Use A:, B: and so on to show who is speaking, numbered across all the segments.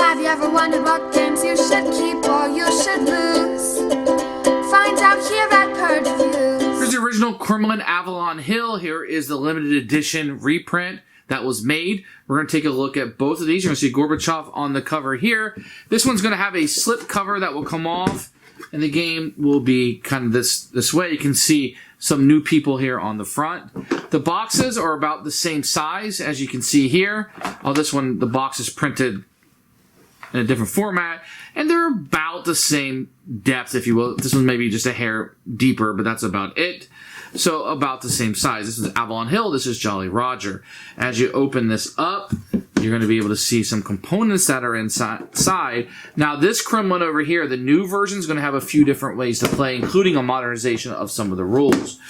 A: Have you ever wondered what games you should keep or you should lose? Find out here at Purge Reviews.
B: Here's the original Kremlin Avalon Hill. Here is the limited edition reprint that was made. We're going to take a look at both of these. You're going to see Gorbachev on the cover here. This one's going to have a slip cover that will come off, and the game will be kind of this way. You can see some new people here on the front. The boxes are about the same size as you can see here. Oh, this one, the box is printed in a different format, and they're about the same depth, if you will. This one's maybe just a hair deeper, but that's about it. So about the same size. This is Avalon Hill. This is Jolly Rodger. As you open this up, you're going to be able to see some components that are inside. Now, this Kremlin over here, the new version, is going to have a few different ways to play, including a modernization of some of the rules.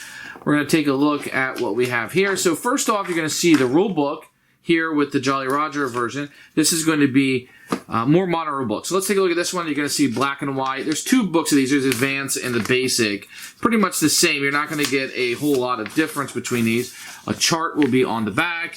B: We're going to take a look at what we have here. So first off, you're going to see the rule book here with the Jolly Rodger version. This is going to be more modern rule book. So let's take a look at this one. You're going to see black and white. There's two books of these. There's Advanced and the Basic. Pretty much the same. You're not going to get a whole lot of difference between these. A chart will be on the back.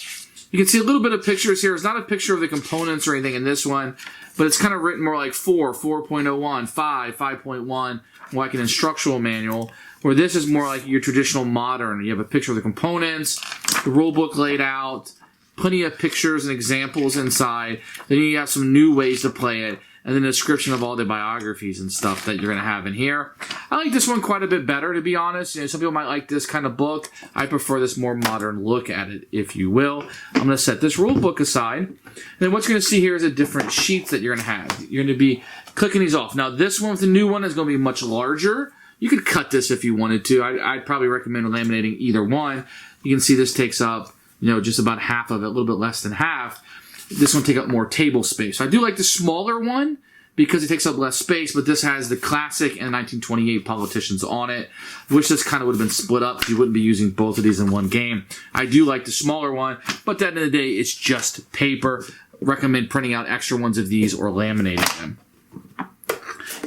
B: You can see a little bit of pictures here. It's not a picture of the components or anything in this one, but it's kind of written more like 4, 4.01, 5, 5.1, like an instructional manual, where this is more like your traditional modern. You have a picture of the components, the rule book laid out, plenty of pictures and examples inside. Then you have some new ways to play it, and then a description of all the biographies and stuff that you're going to have in here. I like this one quite a bit better, to be honest. You know, some people might like this kind of book. I prefer this more modern look at it, if you will. I'm going to set this rule book aside. And then what you're going to see here is the different sheets that you're going to have. You're going to be clicking these off. Now, this one with the new one is going to be much larger. You could cut this if you wanted to. I'd probably recommend laminating either one. You can see this takes up, you know, just about half of it, a little bit less than half. This one take up more table space. So I do like the smaller one because it takes up less space, but this has the classic and 1928 politicians on it. I wish this kind of would have been split up. You wouldn't be using both of these in one game. I do like the smaller one, but at the end of the day, it's just paper. Recommend printing out extra ones of these or laminating them.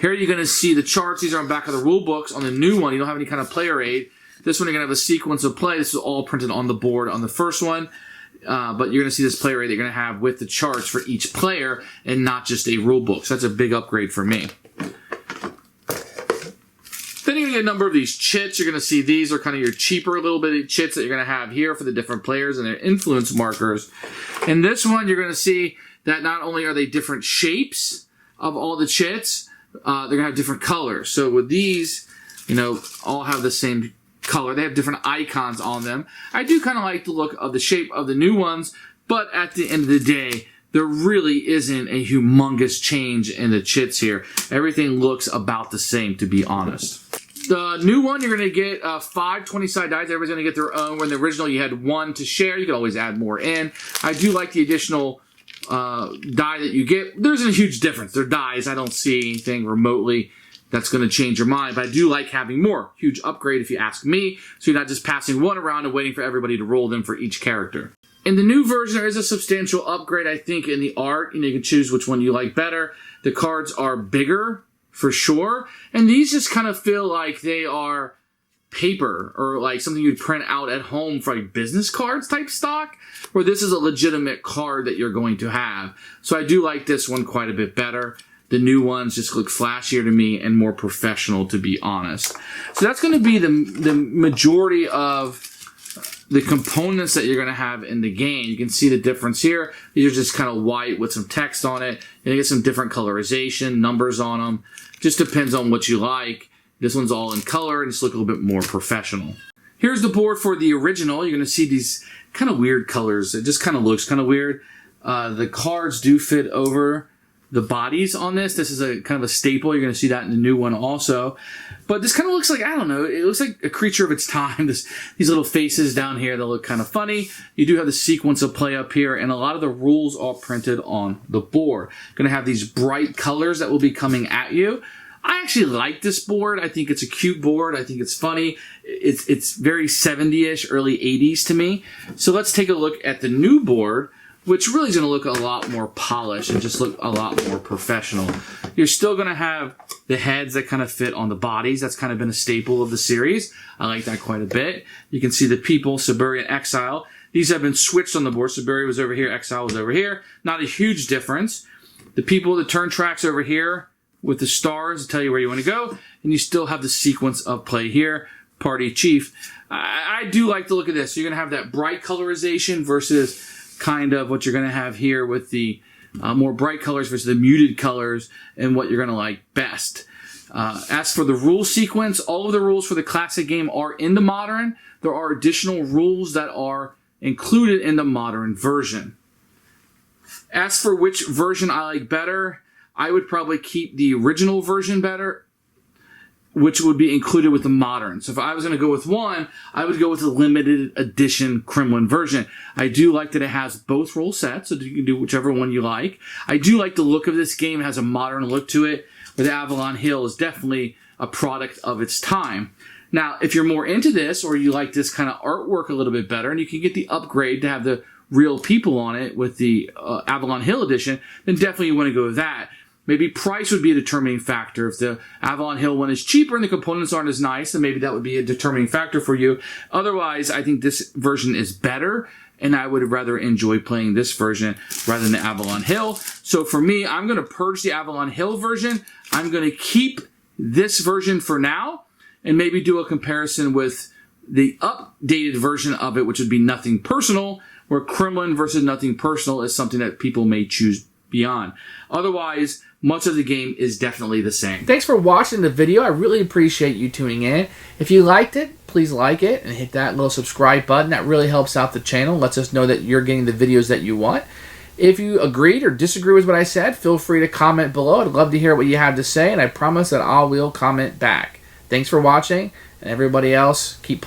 B: Here you're going to see the charts. These are on the back of the rule books. On the new one, you don't have any kind of player aid. This one, you're going to have a sequence of play. This is all printed on the board on the first one. But you're going to see this player aid that you're going to have with the charts for each player and not just a rule book. So that's a big upgrade for me. Then you're going to get a number of these chits. You're going to see these are kind of your cheaper little bit of chits that you're going to have here for the different players and their influence markers. In this one, you're going to see that not only are they different shapes of all the chits, they're going to have different colors. So with these, you know, all have the same color. They have different icons on them. I do kind of like the look of the shape of the new ones, but at the end of the day, there really isn't a humongous change in the chits here. Everything looks about the same, to be honest. The new one, you're going to get 5 20-side dice. Everybody's going to get their own. When the original, you had 1 to share. You can always add more in. I do like the additional die that you get. There isn't a huge difference. They're dies. I don't see anything remotely that's going to change your mind, but I do like having more. Huge upgrade if you ask me, so you're not just passing one around and waiting for everybody to roll them for each character. In the new version, there is a substantial upgrade, I think, in the art. You know, you can choose which one you like better. The cards are bigger, for sure, and these just kind of feel like they are paper or like something you'd print out at home for like business cards type stock, where this is a legitimate card that you're going to have. So I do like this one quite a bit better. The new ones just look flashier to me and more professional, to be honest. So that's going to be the majority of the components that you're going to have in the game. You can see the difference here. These are just kind of white with some text on it. You get some different colorization, numbers on them. Just depends on what you like. This one's all in color and just look a little bit more professional. Here's the board for the original. You're going to see these kind of weird colors. It just kind of looks kind of weird. The cards do fit over the bodies on this. This is a kind of a staple. You're going to see that in the new one also. But this kind of looks like, I don't know, it looks like a creature of its time. These little faces down here that look kind of funny. You do have the sequence of play up here, and a lot of the rules are printed on the board. Going to have these bright colors that will be coming at you. I actually like this board. I think it's a cute board. I think it's funny. It's very 70-ish, early 80s to me. So let's take a look at the new board, which really is going to look a lot more polished and just look a lot more professional. You're still going to have the heads that kind of fit on the bodies. That's kind of been a staple of the series. I like that quite a bit. You can see the people, Siberia and Exile. These have been switched on the board. Siberia was over here, Exile was over here. Not a huge difference. The people that turn tracks over here with the stars to tell you where you want to go, and you still have the sequence of play here. Party chief. I do like the look of this. So you're going to have that bright colorization versus kind of what you're going to have here with the more bright colors versus the muted colors, and what you're going to like best. As for the rule sequence, all of the rules for the classic game are in the modern. There are additional rules that are included in the modern version. As for which version I like better, I would probably keep the original version better, which would be included with the modern. So if I was going to go with one, I would go with the limited edition Kremlin version. I do like that it has both rule sets, so you can do whichever one you like. I do like the look of this game. It has a modern look to it, where the Avalon Hill is definitely a product of its time. Now, if you're more into this, or you like this kind of artwork a little bit better, and you can get the upgrade to have the real people on it with the Avalon Hill edition, then definitely you want to go with that. Maybe price would be a determining factor. If the Avalon Hill one is cheaper and the components aren't as nice, then maybe that would be a determining factor for you. Otherwise, I think this version is better, and I would rather enjoy playing this version rather than the Avalon Hill. So for me, I'm going to purge the Avalon Hill version. I'm going to keep this version for now, and maybe do a comparison with the updated version of it, which would be Nothing Personal, where Kremlin versus Nothing Personal is something that people may choose beyond. Otherwise, much of the game is definitely the same. Thanks for watching the video. I really appreciate you tuning in. If you liked it, please like it and hit that little subscribe button. That really helps out the channel, lets us know that you're getting the videos that you want. If you agreed or disagree with what I said, feel free to comment below. I'd love to hear what you have to say, and I promise that I will comment back. Thanks for watching, and everybody else, keep playing.